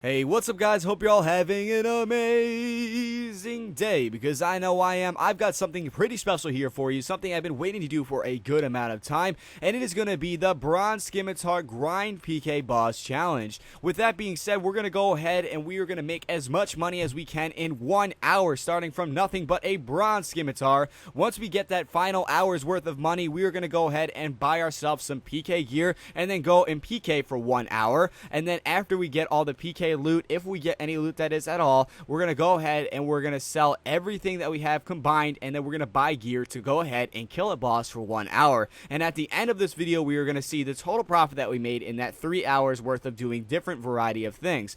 Hey, what's up guys? Hope you're all having an amazing day, because I know I am. I've got something pretty special here for you, something I've been waiting to do for a good amount of time, and it is going to be the Bronze Scimitar Grind PK Boss Challenge. With that being said, we're going to go ahead and we are going to make as much money as we can in 1 hour, starting from nothing but a Bronze Scimitar. Once we get that final hour's worth of money, we are going to go ahead and buy ourselves some PK gear, and then go and PK for 1 hour, and then after we get all the PK loot, if we get any loot that is at all, we're going to go ahead and we're going to sell everything that we have combined, and then we're going to buy gear to go ahead and kill a boss for 1 hour. And at the end of this video, we are going to see the total profit that we made in that 3 hours worth of doing different variety of things.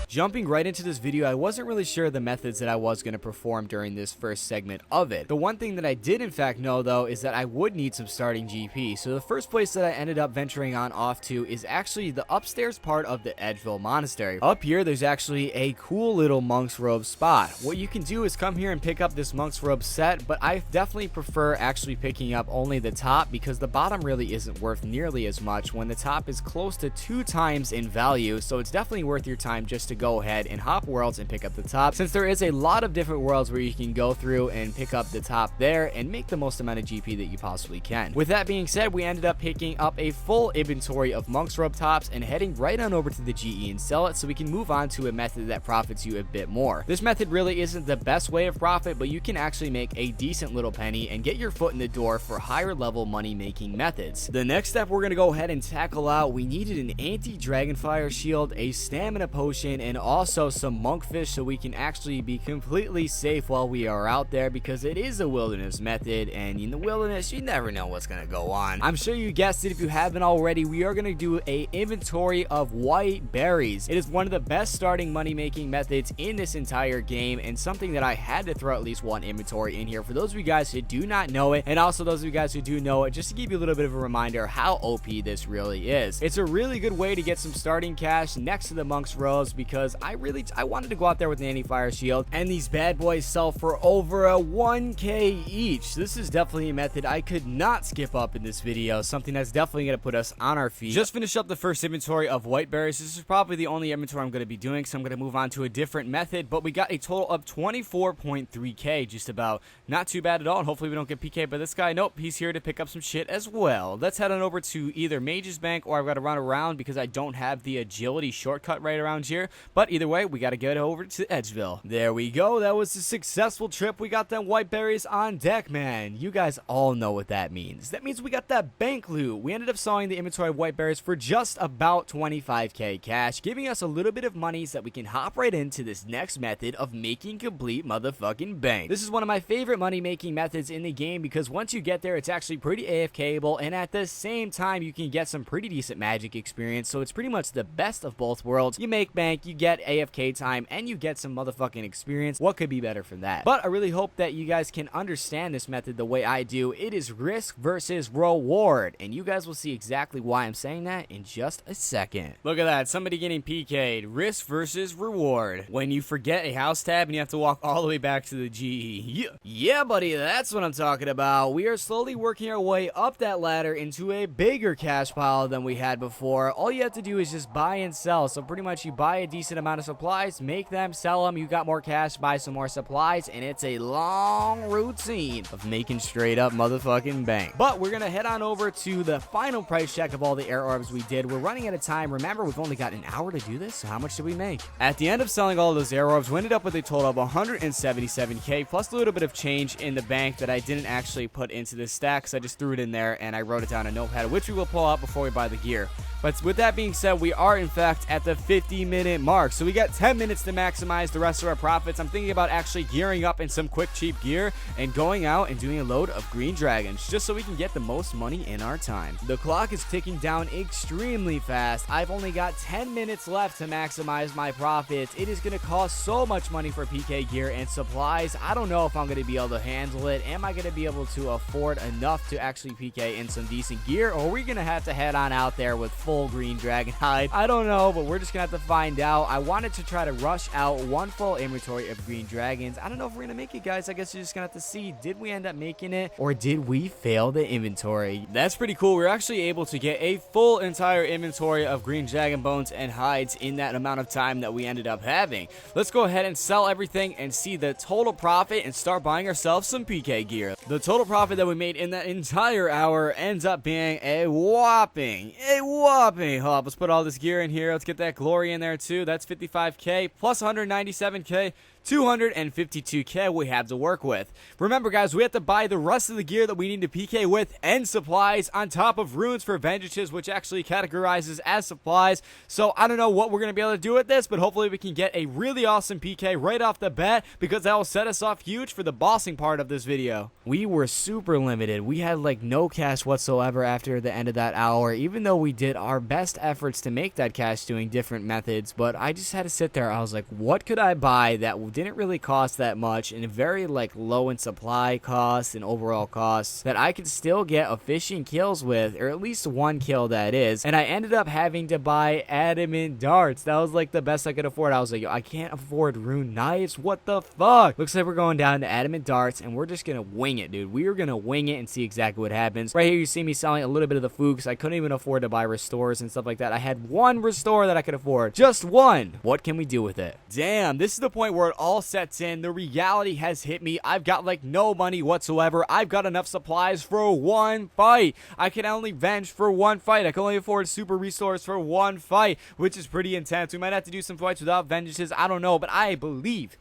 Jumping right into this video, I wasn't really sure the methods that I was going to perform during this first segment of it. The one thing that I did in fact know though is that I would need some starting GP. So the first place that I ended up venturing on off to is actually the upstairs part of the Edgeville Monastery. Up here there's actually a cool little monk's robe spot. What you can do is come here and pick up this monk's robe set, but I definitely prefer actually picking up only the top, because the bottom really isn't worth nearly as much when the top is close to 2 times in value. So it's definitely worth your time just to go ahead and hop worlds and pick up the top, since there is a lot of different worlds where you can go through and pick up the top there and make the most amount of GP that you possibly can. With that being said, we ended up picking up a full inventory of monk's robe tops and heading right on over to the GE and sell it, so we can move on to a method that profits you a bit more. This method really isn't the best way of profit, but you can actually make a decent little penny and get your foot in the door for higher level money making methods. The next step we're going to go ahead and tackle out, we needed an anti-dragonfire shield, a stamina potion, and also some monkfish, so we can actually be completely safe while we are out there, because it is a wilderness method, and in the wilderness you never know what's going to go on. I'm sure you guessed it if you haven't already. We are going to do a inventory of white berries. It is one of the best starting money making methods in this entire game, and something that I had to throw at least one inventory in here for those of you guys who do not know it, and also those of you guys who do know it, just to give you a little bit of a reminder how OP this really is. It's a really good way to get some starting cash next to the monk's robes, because I wanted to go out there with an anti-fire shield, and these bad boys sell for over a 1k each. This is definitely a method I could not skip up in this video, something that's definitely going to put us on our feet. Just finished up the first inventory of white berries. This is probably the only inventory I'm going to be doing, so I'm going to move on to a different method, but we got a total of 24.3k, just about. Not too bad at all, and hopefully we don't get PK by this guy. Nope, he's here to pick up some shit as well. Let's head on over to either Mage's Bank, or I've got to run around because I don't have the agility shortcut right around here, but either way, we got to get over to Edgeville. There we go. That was a successful trip. We got them white berries on deck, man. You guys all know what that means. That means we got that bank loot. We ended up selling the inventory of white berries for just about 25k cash, giving us a little bit of money so that we can hop right into this next method of making complete motherfucking bank. This is one of my favorite money making methods in the game, because once you get there, it's actually pretty AFK-able, and at the same time, you can get some pretty decent magic experience, so it's pretty much the best of both worlds. You make bank, you get AFK time, and you get some motherfucking experience. What could be better from that? But I really hope that you guys can understand this method the way I do. It is risk versus reward, and you guys will see exactly why I'm saying that in just a second. Look at that, somebody getting PK'd. Risk versus reward. When you forget a house tab and you have to walk all the way back to the GE. Yeah, buddy, that's what I'm talking about. We are slowly working our way up that ladder into a bigger cash pile than we had before. All you have to do is just buy and sell. So pretty much you buy a decent amount of supplies, make them, sell them, you got more cash, buy some more supplies, and it's a long routine of making straight up motherfucking bank. But we're gonna head on over to the final price check of all the air orbs we did. We're running out of time. Remember, we've only got an hour to do this, so how much did we make? At the end of selling all of those air orbs, we ended up with a total of 177k, plus a little bit of change in the bank that I didn't actually put into this stack, so I just threw it in there and I wrote it down in a notepad, which we will pull out before we buy the gear. But with that being said, we are in fact at the 50-minute mark, so we got 10 minutes to maximize the rest of our profits. I'm thinking about actually gearing up in some quick cheap gear and going out and doing a load of green dragons, just so we can get the most money in our time. The clock is ticking down extremely fast. I've only got 10 minutes left to maximize my profits. It is going to cost so much money for PK gear and supplies. I don't know if I'm going to be able to handle it. Am I going to be able to afford enough to actually PK in some decent gear, or are we going to have to head on out there with full green dragon hide? I don't know, but we're just going to have to find out. I wanted to try to rush out one full inventory of green dragons. I don't know if we're gonna make it, guys. I guess you're just gonna have to see. Did we end up making it, or did we fail the inventory? That's pretty cool. We're actually able to get a full entire inventory of green dragon bones and hides in that amount of time that we ended up having. Let's go ahead and sell everything and see the total profit and start buying ourselves some PK gear. The total profit that we made in that entire hour ends up being a whopping, hold up, let's put all this gear in here. Let's get that glory in there too. That's 55k plus 197k. 252k we have to work with. Remember, guys, we have to buy the rest of the gear that we need to PK with and supplies on top of runes for vengeances, which actually categorizes as supplies. So I don't know what we're going to be able to do with this, but hopefully we can get a really awesome PK right off the bat, because that will set us off huge for the bossing part of this video. We were super limited. We had like no cash whatsoever after the end of that hour, even though we did our best efforts to make that cash doing different methods. But I just had to sit there. I was like, what could I buy that didn't really cost that much and very like low in supply costs and overall costs that I could still get efficient kills with, or at least one kill that is. And I ended up having to buy adamant darts. That was like the best I could afford. I was like, yo, I can't afford rune knives. What the fuck? Looks like we're going down to adamant darts and we're just gonna wing it, dude. We are gonna wing it and see exactly what happens. Right here you see me selling a little bit of the foods. I couldn't even afford to buy restores and stuff like that. I had one restore that I could afford, just one. What can we do with it? Damn, this is the point where it all sets in. The reality has hit me. I've got like no money whatsoever. I've got enough supplies for one fight. I can only venge for one fight. I can only afford super resource for one fight, which is pretty intense. We might have to do some fights without vengeances. I don't know, but I believe,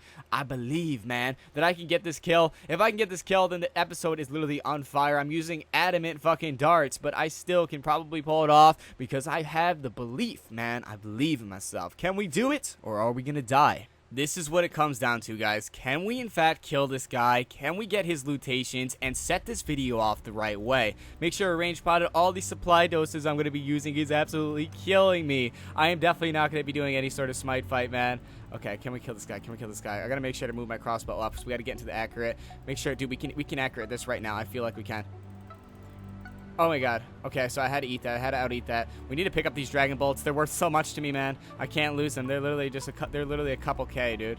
man, that I can get this kill. If I can get this kill, then the episode is literally on fire. I'm using adamant fucking darts, but I still can probably pull it off because I have the belief, man. I believe in myself. Can we do it, or are we gonna die? This is what it comes down to, guys. Can we in fact kill this guy? Can we get his lutations and set this video off the right way? Make sure to range spotted all these supply doses I'm going to be using. He's absolutely killing me. I am definitely not going to be doing any sort of smite fight, man. Okay, can we kill this guy? Can we kill this guy? I gotta make sure to move my crossbow up, so we gotta get into the accurate. Make sure, dude, we can accurate this right now. I feel like we can. Oh my god. Okay, so I had to eat that. I had to out-eat that. We need to pick up these dragon bolts. They're worth so much to me, man. I can't lose them. They're literally just they're literally a couple K, dude.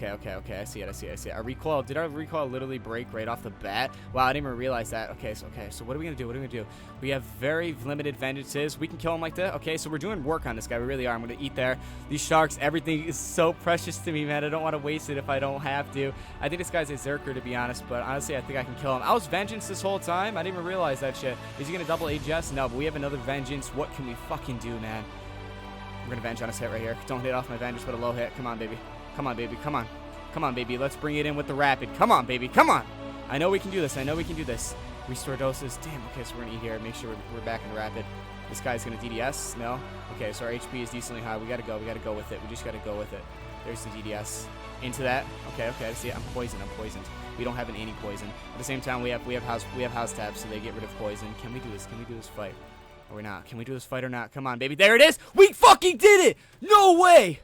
Okay. I see it. Our recoil, did our recoil literally break right off the bat? Wow, I didn't even realize that. Okay, so what are we gonna do? We have very limited vengeances. We can kill him like that. Okay, so we're doing work on this guy. We really are. I'm gonna eat there. These sharks, everything is so precious to me, man. I don't want to waste it if I don't have to. I think this guy's a Zerker, to be honest, but honestly, I think I can kill him. I was vengeance this whole time. I didn't even realize that shit. Is he gonna double AGS? No, but we have another vengeance. What can we fucking do, man? We're gonna venge on his hit right here. Don't hit off my vengeance with a low hit. Come on, baby. Come on, baby. Let's bring it in with the rapid. Come on, baby. Come on. I know we can do this. Restore doses. Damn. Okay, so we're going to eat here. Make sure we're back in the rapid. This guy's going to DDS. No. Okay, so our HP is decently high. We got to go with it. We just got to go with it. There's the DDS. Into that. Okay. I see it. I'm poisoned. We don't have an anti-poison. At the same time, we have house tabs, so they get rid of poison. Can we do this? Can we do this fight? Or we not? Can we do this fight or not? Come on, baby. There it is. We fucking did it. No way.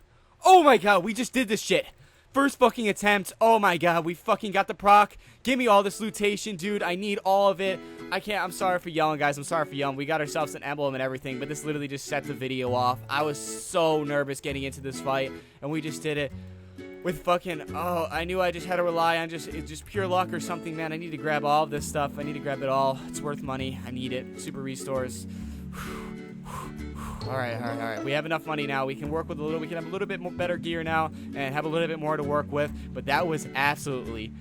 Oh my god, we just did this shit. First fucking attempt. Oh my god, we fucking got the proc. Give me all this lootation, dude. I need all of it. I can't. I'm sorry for yelling, guys. I'm sorry for yelling. We got ourselves an emblem and everything, but this literally just set the video off. I was so nervous getting into this fight, and we just did it with fucking, oh, I knew I just had to rely on just pure luck or something, man. I need to grab all of this stuff. I need to grab it all. It's worth money. I need it. Super restores. All right. We have enough money now. We can work with we can have a little bit more better gear now and have a little bit more to work with. But that was absolutely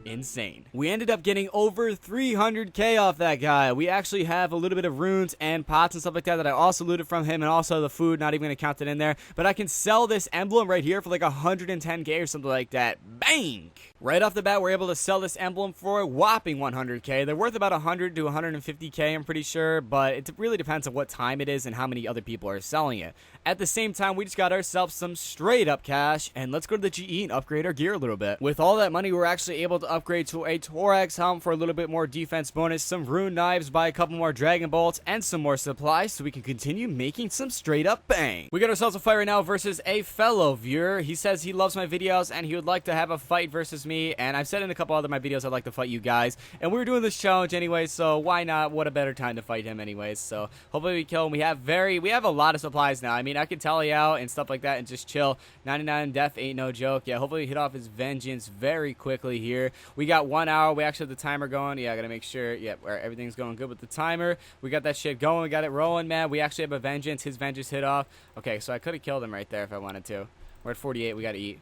insane. We ended up getting over 300k off that guy. We actually have a little bit of runes and pots and stuff like that I also looted from him, and also the food, not even gonna count it in there. But I can sell this emblem right here for like 110k or something like that. Bang! Right off the bat, we're able to sell this emblem for a whopping 100k. They're worth about 100 to 150k, I'm pretty sure, but it really depends on what time it is and how many other people are selling it. At the same time, we just got ourselves some straight up cash, and let's go to the GE and upgrade our gear a little bit. With all that money, we're actually able to upgrade to a Thorax helm for a little bit more defense bonus, some rune knives, buy a couple more dragon bolts, and some more supplies so we can continue making some straight up bang. We got ourselves a fight right now versus a fellow viewer. He says he loves my videos and he would like to have a fight versus me, and I've said in a couple other my videos I'd like to fight you guys, and we were doing this challenge anyway, so why not? What a better time to fight him anyways. So hopefully we kill him. We have a lot of supplies now. I mean, I can tally out and stuff like that and just chill. 99 death ain't no joke. Yeah, hopefully we hit off his vengeance very quickly here. We got 1 hour. We actually have the timer going. Yeah, I gotta make sure, everything's going good with the timer. We got that shit going. We got it rolling, man. We actually have a vengeance. His vengeance hit off. Okay, so I could have killed him right there if I wanted to. We're at 48. We gotta eat.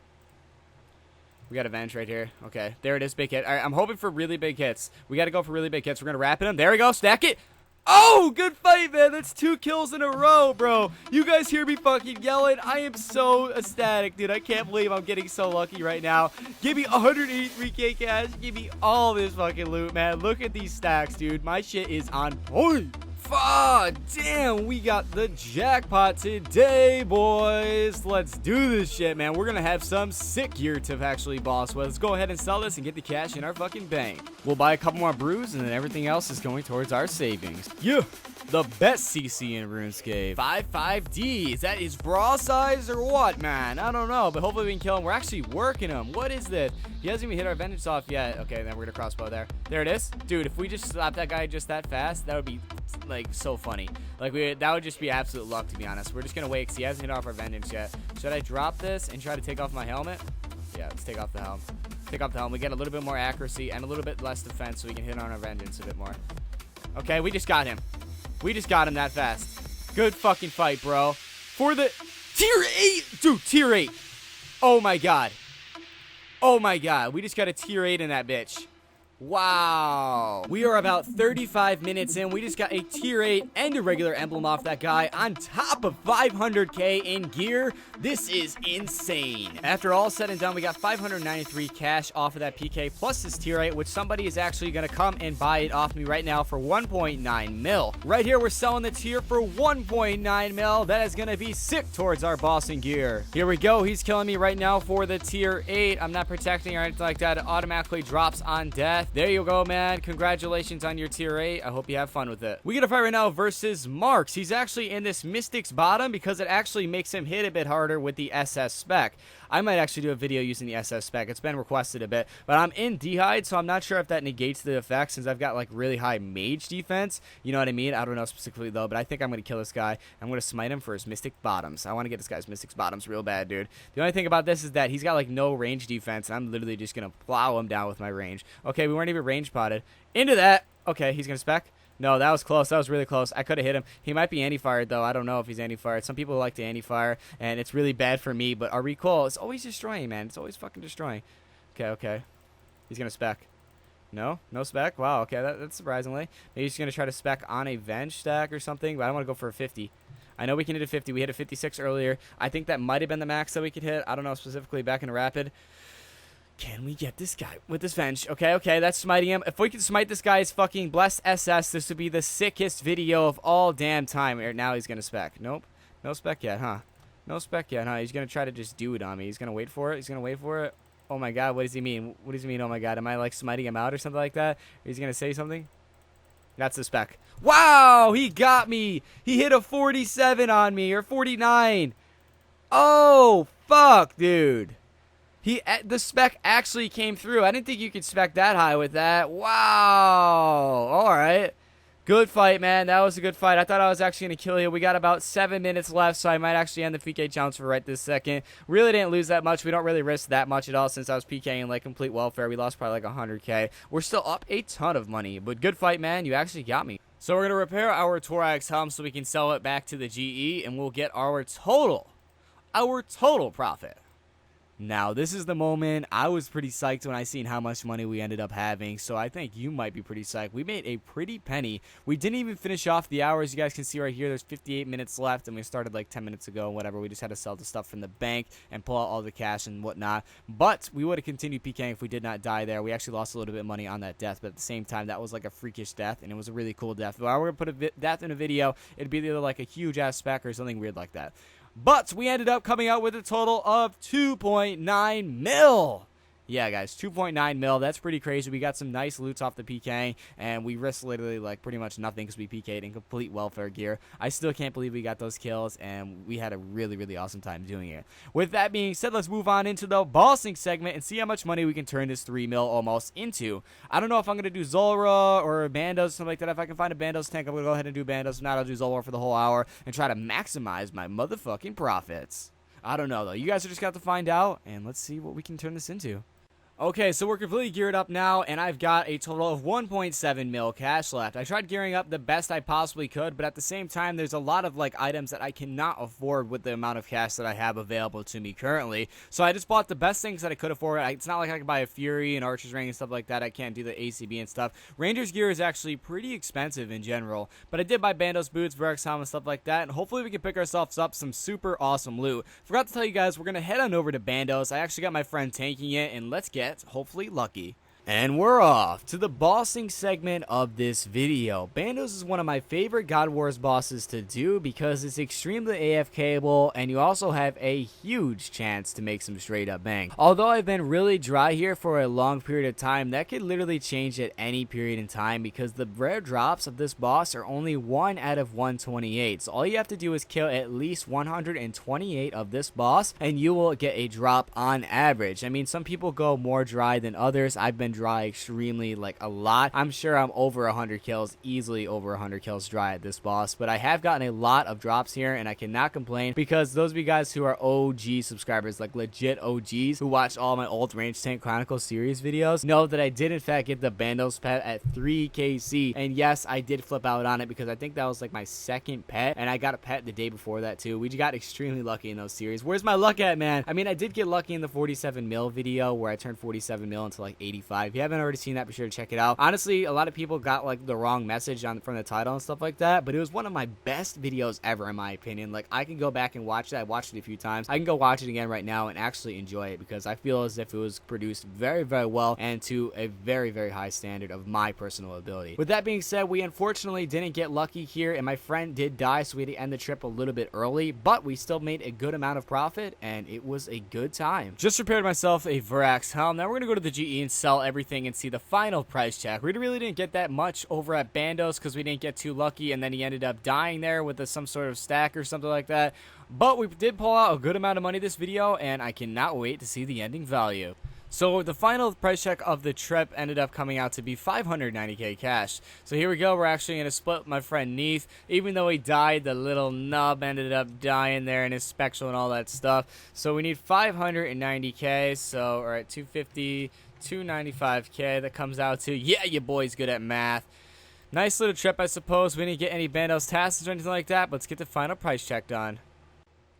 We got a venge right here. Okay, there it is. Big hit. All right, I'm hoping for really big hits. We got to go for really big hits. We're going to wrap it him. There we go. Stack it. Oh, good fight, man. That's 2 kills in a row, bro. You guys hear me fucking yelling? I am so ecstatic, dude. I can't believe I'm getting so lucky right now. Give me 183k cash. Give me all this fucking loot, man. Look at these stacks, dude. My shit is on point. Fuck, damn, we got the jackpot today, boys. Let's do this shit, man. We're gonna have some sick gear to actually boss with. Let's go ahead and sell this and get the cash in our fucking bank. We'll buy a couple more brews, and then everything else is going towards our savings. Yeah, the best CC in RuneScape. 5-5D, is that his brawl size or what, man? I don't know, but hopefully we can kill him. We're actually working him. What is this? He hasn't even hit our vengeance off yet. Okay, then we're gonna crossbow there. There it is. Dude, if we just slap that guy just that fast, that would be like so funny. Like that would just be absolute luck, to be honest. We're just gonna wait because he hasn't hit off our vengeance yet. Should I drop this and try to take off my helmet? Yeah, let's take off the helm. Take off the helm. We get a little bit more accuracy and a little bit less defense so we can hit on our vengeance a bit more. Okay, we just got him. We just got him that fast. Good fucking fight, bro. For the tier 8, dude, tier 8. Oh my god. Oh my god, we just got a tier 8 in that bitch. Wow. We are about 35 minutes in. We just got a tier 8 and a regular emblem off that guy on top of 500k in gear. This is insane. After all said and done, we got 593 cash off of that PK plus this tier 8, which somebody is actually going to come and buy it off me right now for 1.9 mil. Right here, we're selling the tier for 1.9 mil. That is going to be sick towards our bossing gear. Here we go. He's killing me right now for the tier 8. I'm not protecting or anything like that. It automatically drops on death. There you go, man. Congratulations on your tier 8. I hope you have fun with it. We get a fight right now versus Marks. He's actually in this Mystic's bottom because it actually makes him hit a bit harder with the SS spec. I might actually do a video using the SS spec. It's been requested a bit, but I'm in D'hide, so I'm not sure if that negates the effect since I've got like really high mage defense. You know what I mean? I don't know specifically though, but I think I'm going to kill this guy. I'm going to smite him for his Mystic bottoms. I want to get this guy's Mystic's bottoms real bad, dude. The only thing about this is that he's got like no range defense, and I'm literally just going to plow him down with my range. Okay, we weren't even range potted. Into that. Okay, he's going to spec. No, that was close. That was really close. I could have hit him. He might be anti-fired, though. I don't know if he's anti-fired. Some people like to anti-fire, and it's really bad for me. But our recoil is always destroying, man. It's always fucking destroying. Okay, okay. He's going to spec. No? No spec? Wow, okay. That's surprisingly. Maybe he's going to try to spec on a venge stack or something, but I don't want to go for a 50. I know we can hit a 50. We hit a 56 earlier. I think that might have been the max that we could hit. I don't know specifically back in Rapid. Can we get this guy with this venge? Okay, okay, that's smiting him. If we can smite this guy's fucking blessed SS, this would be the sickest video of all damn time. Now he's going to spec. Nope. No spec yet, huh? No spec yet, huh? He's going to try to just do it on me. He's going to wait for it. He's going to wait for it. Oh my god, what does he mean? What does he mean, oh my god? Am I like smiting him out or something like that? He's going to say something? That's the spec. Wow, he got me. He hit a 47 on me, or 49. Oh, fuck, dude. The spec actually came through. I didn't think you could spec that high with that. Wow. All right. Good fight, man. That was a good fight. I thought I was actually going to kill you. We got about 7 minutes left, so I might actually end the PK challenge for right this second. Really didn't lose that much. We don't really risk that much at all since I was PKing like complete welfare. We lost probably like 100k. We're still up a ton of money, but good fight, man. You actually got me. So we're going to repair our Thorax helm so we can sell it back to the GE, and we'll get our total profit. Now, this is the moment. I was pretty psyched when I seen how much money we ended up having, so I think you might be pretty psyched. We made a pretty penny. We didn't even finish off the hours. You guys can see right here, there's 58 minutes left, and we started like 10 minutes ago, whatever. We just had to sell the stuff from the bank and pull out all the cash and whatnot. But we would have continued PKing if we did not die there. We actually lost a little bit of money on that death, but at the same time, that was like a freakish death, and it was a really cool death. If I were to put a death in a video, it'd be either like a huge-ass spec or something weird like that. But we ended up coming out with a total of 2.9 mil. Yeah, guys, 2.9 mil. That's pretty crazy. We got some nice loots off the PKing, and we risked literally like pretty much nothing because we PK'd in complete welfare gear. I still can't believe we got those kills, and we had a really, really awesome time doing it. With that being said, let's move on into the bossing segment and see how much money we can turn this 3 mil almost into. I don't know if I'm going to do Zulrah or Bandos, something like that. If I can find a Bandos tank, I'm going to go ahead and do Bandos. If not, I'll do Zulrah for the whole hour and try to maximize my motherfucking profits. I don't know, though. You guys are just got to find out, and let's see what we can turn this into. Okay, so we're completely geared up now, and I've got a total of 1.7 mil cash left. I tried gearing up the best I possibly could, but at the same time, there's a lot of like items that I cannot afford with the amount of cash that I have available to me currently. So I just bought the best things that I could afford. It's not like I can buy a Fury and Archer's Ring and stuff like that. I can't do the ACB and stuff. Ranger's gear is actually pretty expensive in general, but I did buy Bandos boots, Verex helmet, and stuff like that, and hopefully we can pick ourselves up some super awesome loot. Forgot to tell you guys, we're going to head on over to Bandos. I actually got my friend tanking it, and let's get hopefully lucky. And we're off to the bossing segment of this video. Bandos is one of my favorite God Wars bosses to do because it's extremely AFKable and you also have a huge chance to make some straight up bang. Although I've been really dry here for a long period of time, that could literally change at any period in time because the rare drops of this boss are only 1 out of 128. So all you have to do is kill at least 128 of this boss and you will get a drop on average. I mean, some people go more dry than others. I've been dry extremely like a lot. I'm sure I'm over 100 kills, easily over 100 kills dry at this boss, but I have gotten a lot of drops here and I cannot complain because those of you guys who are OG subscribers, like legit OGs who watched all my old Range Tank Chronicles series videos, know that I did in fact get the Bandos pet at 3kc, and yes, I did flip out on it because I think that was like my second pet and I got a pet the day before that too. We got extremely lucky in those series. Where's my luck at, man? I mean, I did get lucky in the 47 mil video where I turned 47 mil into like 85. If you haven't already seen that, be sure to check it out. Honestly, a lot of people got like the wrong message from the title and stuff like that, but it was one of my best videos ever in my opinion. Like, I can go back and watch it. I watched it a few times. I can go watch it again right now and actually enjoy it because I feel as if it was produced very, very well and to a very, very high standard of my personal ability. With that being said, we unfortunately didn't get lucky here and my friend did die, so we had to end the trip a little bit early, but we still made a good amount of profit and it was a good time. Just prepared myself a Verex helm. Now we're gonna go to the GE and sell everything and see the final price check. We really didn't get that much over at Bandos because we didn't get too lucky and then he ended up dying there with some sort of stack or something like that, but we did pull out a good amount of money this video and I cannot wait to see the ending value. So the final price check of the trip ended up coming out to be 590k cash. So here we go. We're actually going to split with my friend Neith. Even though he died, the little nub ended up dying there in his spectral and all that stuff. So we need 590k. So we're at 250, 295k. That comes out to, yeah, your boy's good at math. Nice little trip, I suppose. We didn't get any Bandos tasks or anything like that. But let's get the final price check done.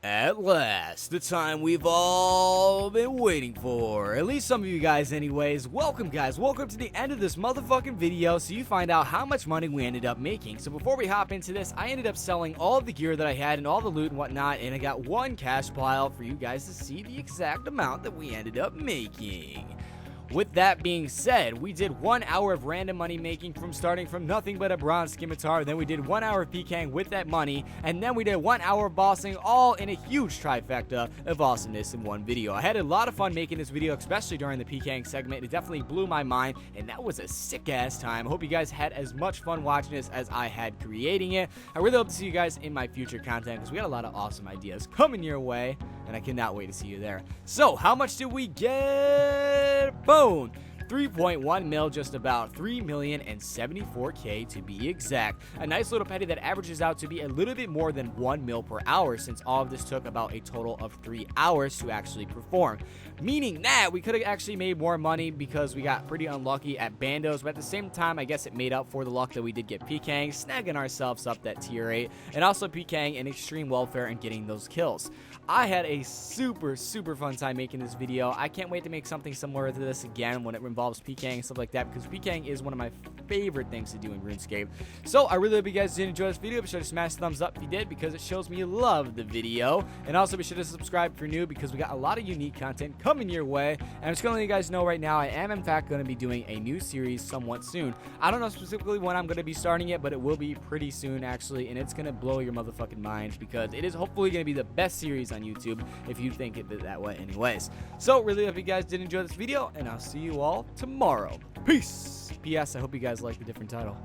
At last, the time we've all been waiting for. At least some of you guys anyways. Welcome guys, welcome to the end of this motherfucking video so you find out how much money we ended up making. So before we hop into this, I ended up selling all of the gear that I had and all the loot and whatnot, and I got one cash pile for you guys to see the exact amount that we ended up making. With that being said, we did 1 hour of random money making from starting from nothing but a bronze scimitar, then we did 1 hour of PKing with that money, and then we did 1 hour of bossing, all in a huge trifecta of awesomeness in one video. I had a lot of fun making this video, especially during the PKing segment. It definitely blew my mind, and that was a sick ass time. I hope you guys had as much fun watching this as I had creating it. I really hope to see you guys in my future content because we got a lot of awesome ideas coming your way, and I cannot wait to see you there. So, how much did we get? Boom! 3.1 mil, just about 3,074,000 to be exact. A nice little petty that averages out to be a little bit more than 1 mil per hour, since all of this took about a total of 3 hours to actually perform. Meaning that we could have actually made more money because we got pretty unlucky at Bandos, but at the same time, I guess it made up for the luck that we did get PKing, snagging ourselves up that tier 8, and also PKing in extreme welfare and getting those kills. I had a super fun time making this video. I can't wait to make something similar to this again when it involves PKing and stuff like that, because PKing is one of my favorite things to do in RuneScape. So I really hope you guys did enjoy this video. Be sure to smash the thumbs up if you did, because it shows me you love the video. And also be sure to subscribe if you're new, because we got a lot of unique content coming your way. And I'm just going to let you guys know right now, I am in fact going to be doing a new series somewhat soon. I don't know specifically when I'm going to be starting it, but it will be pretty soon actually, and it's going to blow your motherfucking minds, because it is hopefully going to be the best series on YouTube if you think it that way anyways. So really hope you guys did enjoy this video, and I'll see you all tomorrow. Peace. P.S. I hope you guys like the different title.